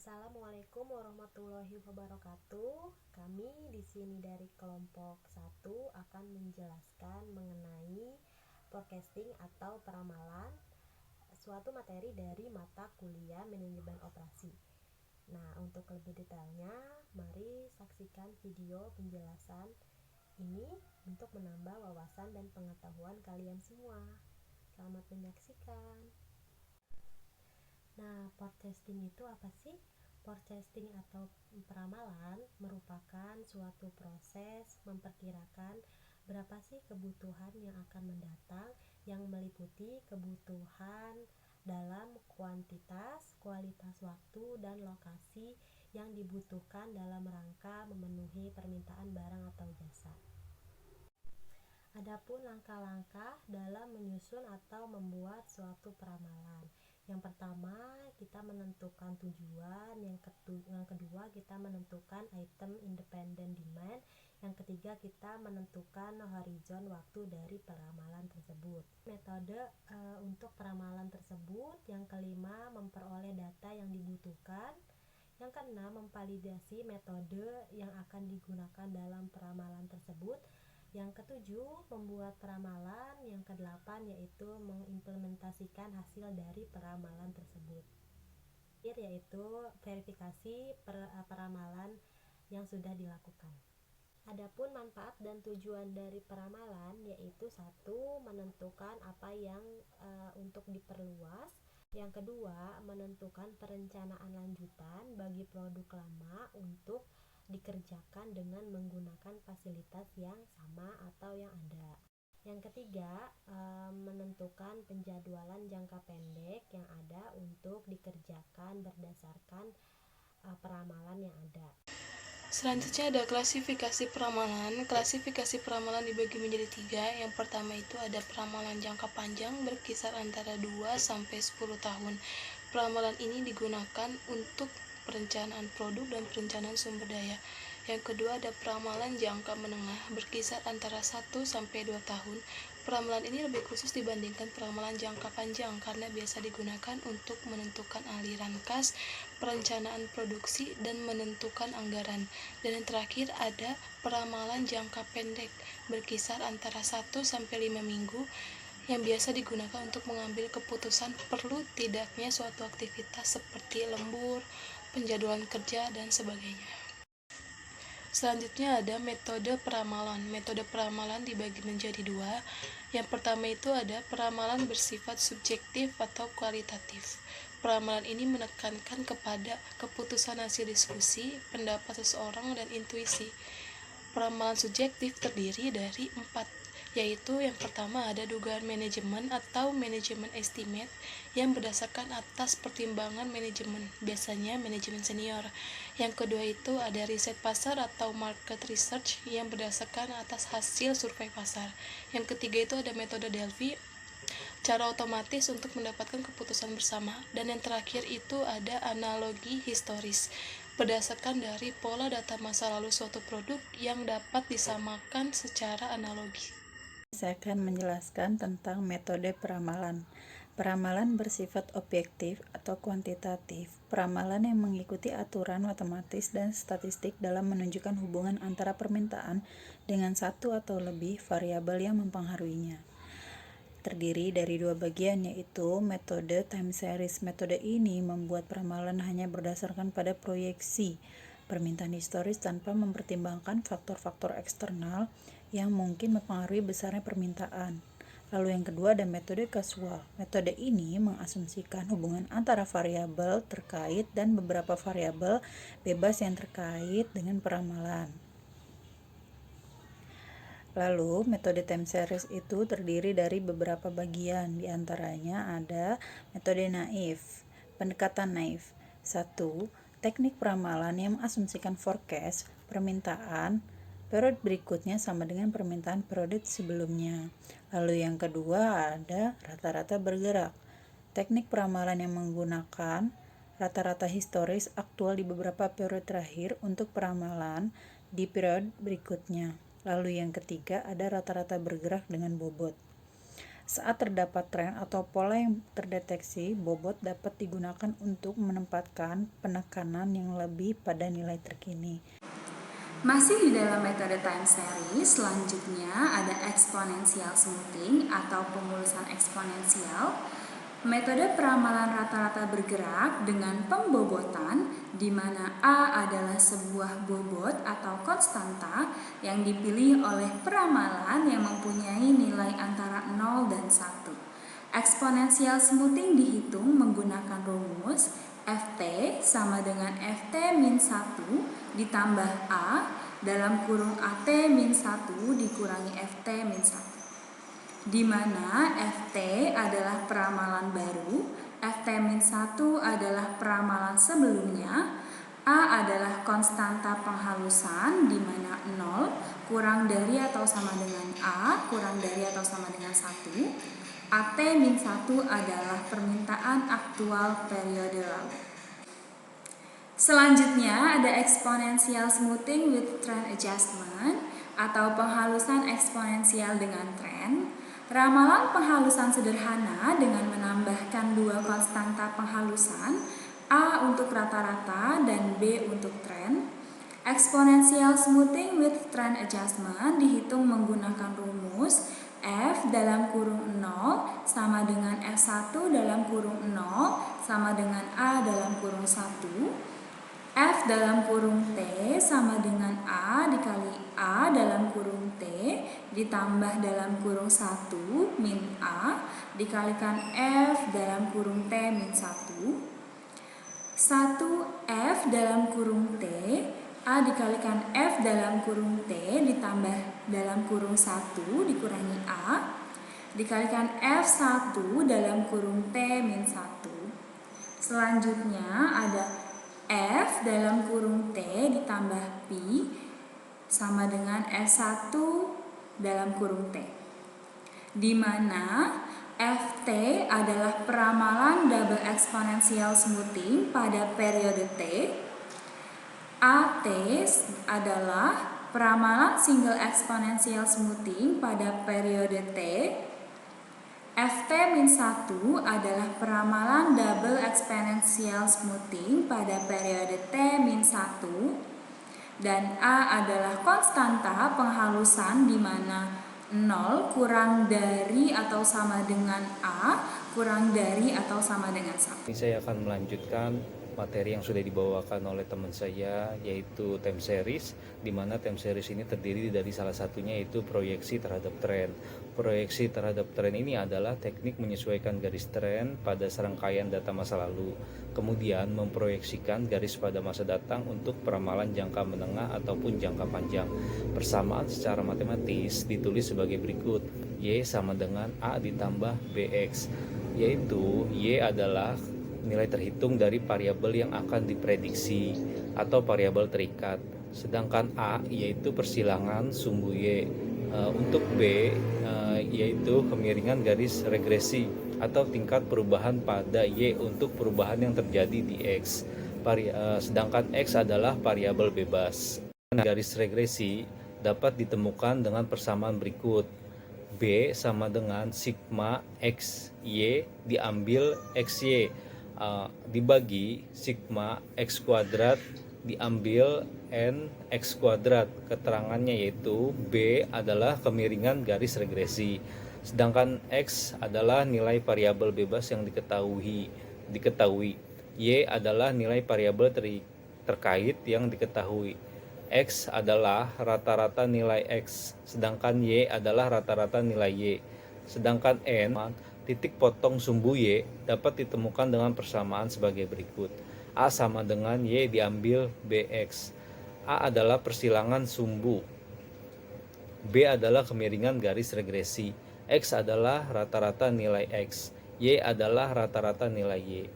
Assalamualaikum warahmatullahi wabarakatuh. Kami di sini dari kelompok 1 akan menjelaskan mengenai forecasting atau peramalan, suatu materi dari mata kuliah manajemen operasi. Nah, untuk lebih detailnya, mari saksikan video penjelasan ini untuk menambah wawasan dan pengetahuan kalian semua. Selamat menyaksikan. Nah, forecasting itu apa sih? Forecasting atau peramalan merupakan suatu proses memperkirakan berapa sih kebutuhan yang akan mendatang, yang meliputi kebutuhan dalam kuantitas, kualitas waktu, dan lokasi yang dibutuhkan dalam rangka memenuhi permintaan barang atau jasa. Adapun langkah-langkah dalam menyusun atau membuat suatu peramalan. Yang pertama, kita menentukan tujuan. Yang kedua, kita menentukan item independent demand. Yang ketiga, kita menentukan horizon waktu dari peramalan tersebut. Metode untuk peramalan tersebut. Yang kelima, memperoleh data yang dibutuhkan. Yang keenam, memvalidasi metode yang akan digunakan dalam peramalan tersebut. Yang ketujuh, membuat peramalan. Yang kedelapan, yaitu mengimplementasikan hasil dari peramalan tersebut. Yaitu verifikasi peramalan yang sudah dilakukan. Adapun manfaat dan tujuan dari peramalan yaitu satu, menentukan apa yang untuk diperluas. Yang kedua, menentukan perencanaan lanjutan bagi produk lama untuk dikerjakan dengan menggunakan fasilitas yang sama atau yang ada. Yang ketiga, menentukan penjadwalan jangka pendek yang ada untuk dikerjakan berdasarkan peramalan yang ada. Selanjutnya ada klasifikasi peramalan. Klasifikasi peramalan dibagi menjadi 3. Yang pertama itu ada peramalan jangka panjang berkisar antara 2-10 tahun. Peramalan ini digunakan untuk perencanaan produk dan perencanaan sumber daya. Yang kedua ada peramalan jangka menengah berkisar antara 1-2 tahun. Peramalan ini lebih khusus dibandingkan peramalan jangka panjang karena biasa digunakan untuk menentukan aliran kas, perencanaan produksi, dan menentukan anggaran. Dan yang terakhir ada peramalan jangka pendek berkisar antara 1-5 minggu yang biasa digunakan untuk mengambil keputusan perlu tidaknya suatu aktivitas seperti lembur, penjadwalan kerja, dan sebagainya. Selanjutnya ada metode peramalan. Metode peramalan dibagi menjadi 2. Yang pertama itu ada peramalan bersifat subjektif atau kualitatif. Peramalan ini menekankan kepada keputusan hasil diskusi, pendapat seseorang, dan intuisi. Peramalan subjektif terdiri dari 4, yaitu yang pertama ada dugaan manajemen atau manajemen estimate yang berdasarkan atas pertimbangan manajemen, biasanya manajemen senior. Yang kedua itu ada riset pasar atau market research yang berdasarkan atas hasil survei pasar. Yang ketiga itu ada metode Delphi, cara otomatis untuk mendapatkan keputusan bersama. Dan yang terakhir itu ada analogi historis, berdasarkan dari pola data masa lalu suatu produk yang dapat disamakan secara analogi. Saya akan menjelaskan tentang metode peramalan. Peramalan bersifat objektif atau kuantitatif. Peramalan yang mengikuti aturan matematis dan statistik dalam menunjukkan hubungan antara permintaan dengan satu atau lebih variabel yang mempengaruhinya. Terdiri dari 2 bagian, yaitu metode time series. Metode ini membuat peramalan hanya berdasarkan pada proyeksi permintaan historis tanpa mempertimbangkan faktor-faktor eksternal yang mungkin mempengaruhi besarnya permintaan. Lalu yang kedua ada metode kasual. Metode ini mengasumsikan hubungan antara variabel terkait dan beberapa variabel bebas yang terkait dengan peramalan. Lalu, metode time series itu terdiri dari beberapa bagian, diantaranya ada metode naif, pendekatan naif. 1. Teknik peramalan yang mengasumsikan forecast, permintaan, periode berikutnya sama dengan permintaan periode sebelumnya. Lalu yang kedua ada rata-rata bergerak. Teknik peramalan yang menggunakan rata-rata historis aktual di beberapa periode terakhir untuk peramalan di periode berikutnya. Lalu yang ketiga ada rata-rata bergerak dengan bobot. Saat terdapat tren atau pola yang terdeteksi, bobot dapat digunakan untuk menempatkan penekanan yang lebih pada nilai terkini. Masih di dalam metode time series, selanjutnya ada exponential smoothing atau pemulusan eksponensial. Metode peramalan rata-rata bergerak dengan pembobotan, di mana A adalah sebuah bobot atau konstanta yang dipilih oleh peramalan yang mempunyai nilai antara 0 dan 1. Exponential smoothing dihitung menggunakan rumus Ft sama dengan Ft min 1 ditambah A dalam kurung At min 1 dikurangi Ft min 1. Di mana Ft adalah peramalan baru, Ft min 1 adalah peramalan sebelumnya, A adalah konstanta penghalusan di mana 0 kurang dari atau sama dengan A kurang dari atau sama dengan 1. At min 1 adalah permintaan aktual periode lalu. Selanjutnya ada exponential smoothing with trend adjustment atau penghalusan eksponensial dengan tren. Ramalan penghalusan sederhana dengan menambahkan dua konstanta penghalusan, A untuk rata-rata dan B untuk tren. Exponential smoothing with trend adjustment dihitung menggunakan rumus F dalam kurung 0 sama dengan F1 dalam kurung 0 sama dengan A dalam kurung 1. F dalam kurung T sama dengan A dikali A dalam kurung T ditambah dalam kurung 1 min A dikalikan F dalam kurung T min 1. 1F dalam kurung T A dikalikan F dalam kurung T ditambah dalam kurung 1 dikurangi A dikalikan F1 dalam kurung T min 1. Selanjutnya ada F dalam kurung T ditambah P sama dengan F1 dalam kurung T, di mana Ft adalah peramalan double exponential smoothing pada periode T, At adalah peramalan single exponential smoothing pada periode T, Ft min 1 adalah peramalan double exponential smoothing pada periode T min 1 dan A adalah konstanta penghalusan di mana 0 kurang dari atau sama dengan A kurang dari atau sama dengan 1. Ini saya akan melanjutkan materi yang sudah dibawakan oleh teman saya, yaitu time series, di mana time series ini terdiri dari salah satunya yaitu proyeksi terhadap tren. Proyeksi terhadap tren ini adalah teknik menyesuaikan garis tren pada serangkaian data masa lalu, kemudian memproyeksikan garis pada masa datang untuk peramalan jangka menengah ataupun jangka panjang. Persamaan secara matematis ditulis sebagai berikut: Y sama dengan A ditambah BX, yaitu Y adalah nilai terhitung dari variabel yang akan diprediksi atau variabel terikat, sedangkan A yaitu persilangan sumbu Y. Untuk B yaitu kemiringan garis regresi atau tingkat perubahan pada Y untuk perubahan yang terjadi di X. Sedangkan X adalah variabel bebas. Garis regresi dapat ditemukan dengan persamaan berikut: B sama dengan sigma XY diambil XY dibagi sigma X kuadrat diambil N X kuadrat. Keterangannya yaitu B adalah kemiringan garis regresi, sedangkan X adalah nilai variabel bebas yang diketahui. Y adalah nilai variabel terkait yang diketahui. X adalah rata-rata nilai X, sedangkan Y adalah rata-rata nilai Y. Sedangkan N, titik potong sumbu Y, dapat ditemukan dengan persamaan sebagai berikut: A sama dengan Y diambil BX. A adalah persilangan sumbu, B adalah kemiringan garis regresi, X adalah rata-rata nilai X, Y adalah rata-rata nilai Y.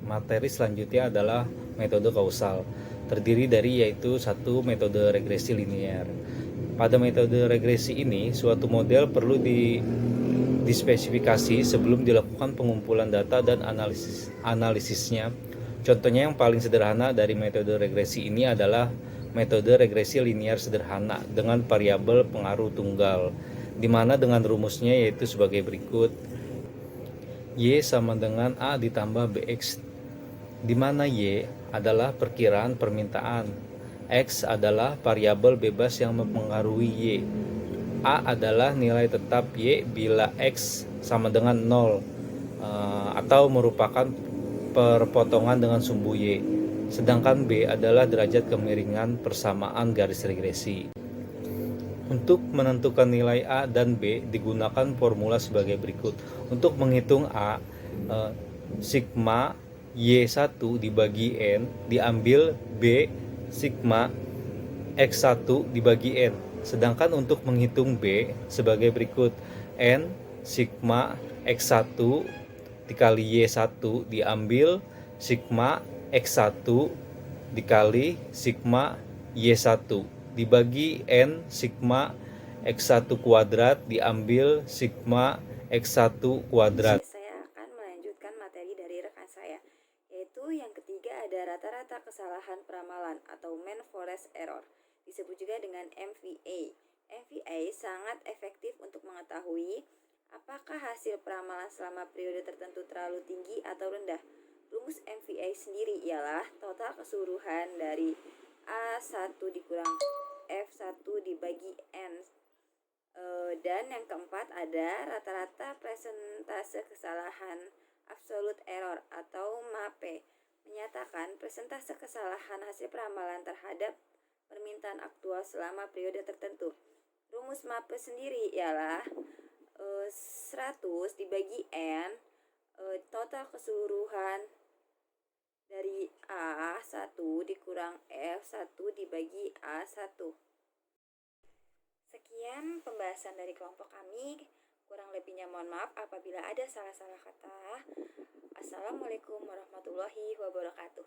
Materi selanjutnya adalah metode kausal, terdiri dari yaitu satu metode regresi linear. Pada metode regresi ini, suatu model perlu dispesifikasi sebelum dilakukan pengumpulan data dan analisisnya. Contohnya yang paling sederhana dari metode regresi ini adalah metode regresi linear sederhana dengan variabel pengaruh tunggal. di mana dengan rumusnya yaitu sebagai berikut. Y sama dengan A ditambah BX, di mana Y adalah perkiraan permintaan, X adalah variabel bebas yang mempengaruhi Y, A adalah nilai tetap Y bila X sama dengan 0 atau merupakan perpotongan dengan sumbu Y, sedangkan B adalah derajat kemiringan persamaan garis regresi. Untuk menentukan nilai A dan B digunakan formula sebagai berikut. Untuk menghitung A, sigma Y1 dibagi N diambil B sigma X1 dibagi N. Sedangkan untuk menghitung B sebagai berikut. N sigma X1 dikali Y1 diambil sigma X1 dikali sigma Y1 dibagi N sigma X1 kuadrat diambil sigma X1 kuadrat. Saya akan melanjutkan materi dari rekan saya, yaitu yang ketiga ada rata-rata kesalahan peramalan atau mean forest error, disebut juga dengan MVA. MVA sangat efektif untuk mengetahui apakah hasil peramalan selama periode tertentu terlalu tinggi atau rendah. Rumus MVA sendiri ialah total keseluruhan dari A1 dikurang F1 dibagi N. Dan yang keempat ada rata-rata persentase kesalahan absolute error atau MAPE, menyatakan persentase kesalahan hasil peramalan terhadap permintaan aktual selama periode tertentu. Rumus MAPE sendiri ialah 100 dibagi N, total keseluruhan dari A1 dikurang F1 dibagi A1. Sekian pembahasan dari kelompok kami. Kurang lebihnya mohon maaf apabila ada salah-salah kata. Assalamualaikum warahmatullahi wabarakatuh.